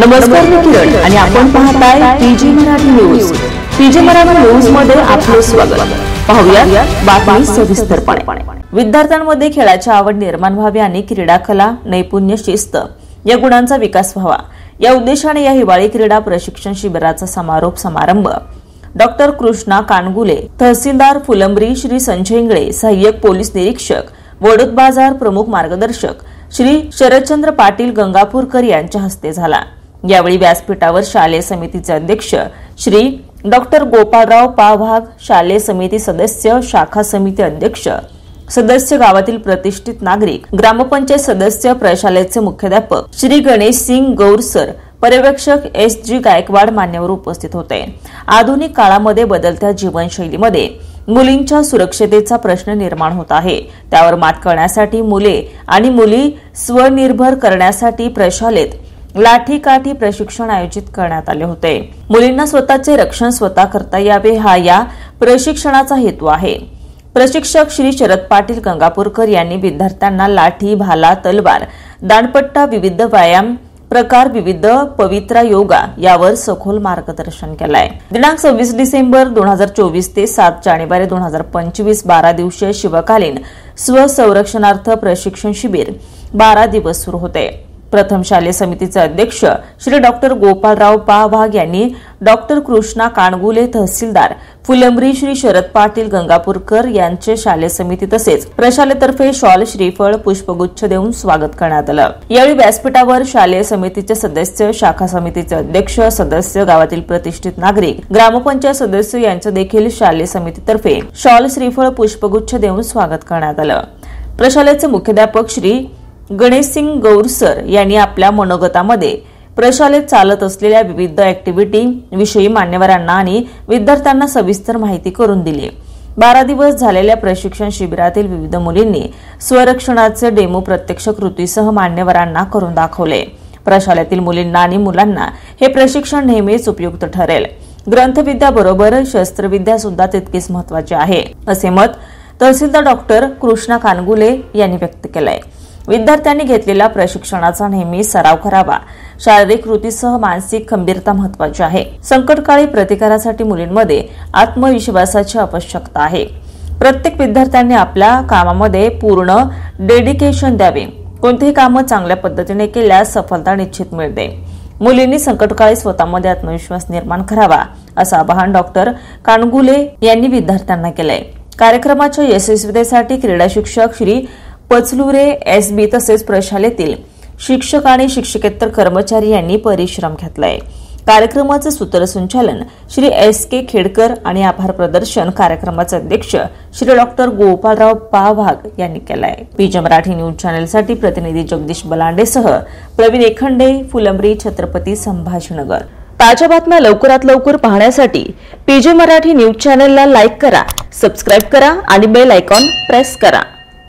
नमस्कार, मी किरण आणि आपण पाहताय PG Marathi news. PG Marathi news मध्ये आपले स्वागत. पाहूया बातमी सविस्तरपणे. विद्यार्थ्यांमध्ये खेळाची आवड निर्माण व्हावी आणि क्रीडा कला, नैपुण्य, शिस्त या गुणांचा विकास व्हावा या उद्देशाने या हिवाळी क्रीडा प्रशिक्षण शिबिराचा समारोप समारंभ डॉक्टर कृष्णा कानगुले, तहसीलदार फुलंब्री, श्री संजय इंगळे, सहाय्यक पोलीस निरीक्षक, वडोद बाजार प्रमुख मार्गदर्शक श्री शरदचंद्र पाटील गंगापूरकर यांच्या हस्ते झाला. यावेळी व्यासपीठावर शालेय समितीचे अध्यक्ष श्री डॉक्टर गोपाळराव पावाघ, शालेय समिती सदस्य, शाखा समिती अध्यक्ष सदस्य, गावातील प्रतिष्ठित नागरिक, ग्रामपंचायत सदस्य, प्रशालेचे मुख्याध्यापक श्री गणेश सिंग गौरसर, पर्यवेक्षक एस.जी. गायकवाड मान्यवर उपस्थित होते. आधुनिक काळामध्ये बदलत्या जीवनशैलीमध्ये मुलींच्या सुरक्षतेचा प्रश्न निर्माण होत आहे. त्यावर मात करण्यासाठी मुले आणि मुली स्वनिर्भर करण्यासाठी प्रशालेत लाठीकाठी प्रशिक्षण आयोजित करण्यात आले होते. मुलींना स्वतःचे रक्षण स्वतः करता यावे हा या प्रशिक्षणाचा हेतू आहे. प्रशिक्षक श्री शरद पाटील गंगापूरकर यांनी विद्यार्थ्यांना लाठी, भाला, तलवार, दांडपट्टा, विविध व्यायाम प्रकार, विविध पवित्रा योगा यावर सखोल मार्गदर्शन केलंय. दिनांक 26 डिसेंबर 2024 ते 7 जानेवारी 2025 12 दिवसीय शिवकालीन स्वसंरक्षणार्थ प्रशिक्षण शिबिर 12 दिवस सुरू होते. प्रथम शालेय समितीचे अध्यक्ष श्री डॉक्टर गोपाळराव पावाघ यांनी डॉक्टर कृष्णा कानगुले, तहसीलदार फुलंब्री, श्री शरद पाटील गंगापूरकर यांचे शालेय समिती तसेच प्रशालेतर्फे शॉल, श्रीफळ, पुष्पगुच्छ देऊन स्वागत करण्यात आलं. यावेळी व्यासपीठावर शालेय समितीचे सदस्य, शाखा समितीचे अध्यक्ष, सदस्य, गावातील प्रतिष्ठित नागरिक, ग्रामपंचायत सदस्य यांचं देखील शालेय समितीतर्फे शॉल, श्रीफळ, पुष्पगुच्छ देऊन स्वागत करण्यात आलं. प्रशालेचे मुख्याध्यापक श्री गणेश सिंग गौरसर यांनी आपल्या मनोगतामध्ये प्रशालेत चालत असलेल्या विविध ऍक्टिव्हिटी विषयी मान्यवरांना आणि विद्यार्थ्यांना सविस्तर माहिती करून दिली. 12 दिवस झालेल्या प्रशिक्षण शिबिरातील विविध मुलींनी स्वरक्षणाचे डेमो प्रत्यक्ष कृतीसह मान्यवरांना करून दाखवले. प्रशालेतील मुलींना आणि मुलांना हे प्रशिक्षण नेहमीच उपयुक्त ठरेल. ग्रंथविद्याबरोबर शस्त्रविद्या सुद्धा तितकीच महत्वाची आहे, असे मत तहसीलदार डॉक्टर कृष्णा कानगुले यांनी व्यक्त केलंय. विद्यार्थ्यांनी घेतलेल्या प्रशिक्षणाचा नेहमी सराव करावा. शारीरिक कृतीसह मानसिक खंबीरता महत्वाची आहे. संकटकाळी प्रतिकारासाठी मुलींमध्ये आत्मविश्वासाची आवश्यकता आहे. प्रत्येक विद्यार्थ्यांनी आपल्या कामामध्ये पूर्ण डेडिकेशन द्यावे. कोणतेही काम चांगल्या पद्धतीने केल्यास सफलता निश्चित मिळते. मुलींनी संकटकाळी स्वतःमध्ये आत्मविश्वास निर्माण करावा, असं आवाहन डॉक्टर कानगुले यांनी विद्यार्थ्यांना केलंय. कार्यक्रमाच्या यशस्वीतेसाठी क्रीडा शिक्षक श्री पचलुरे एस.बी. तसेच प्रशालेतील शिक्षक आणि शिक्षकेतर कर्मचारी यांनी परिश्रम घेतलाय. कार्यक्रमाचे सूत्रसंचालन श्री एस.के. खेडकर आणि आभार प्रदर्शन कार्यक्रमाचे अध्यक्ष श्री डॉक्टर गोपाळराव पावाघ यांनी केलाय. पीजी मराठी न्यूज चॅनलसाठी प्रतिनिधी जगदीश बलांडेसह प्रवीण एखंडे, फुलंब्री, छत्रपती संभाजीनगर. ताज्या बातम्या लवकरात लवकर पाहण्यासाठी पीजी मराठी न्यूज चॅनलला लाईक करा, सबस्क्राईब करा आणि बेल आयकॉन प्रेस करा.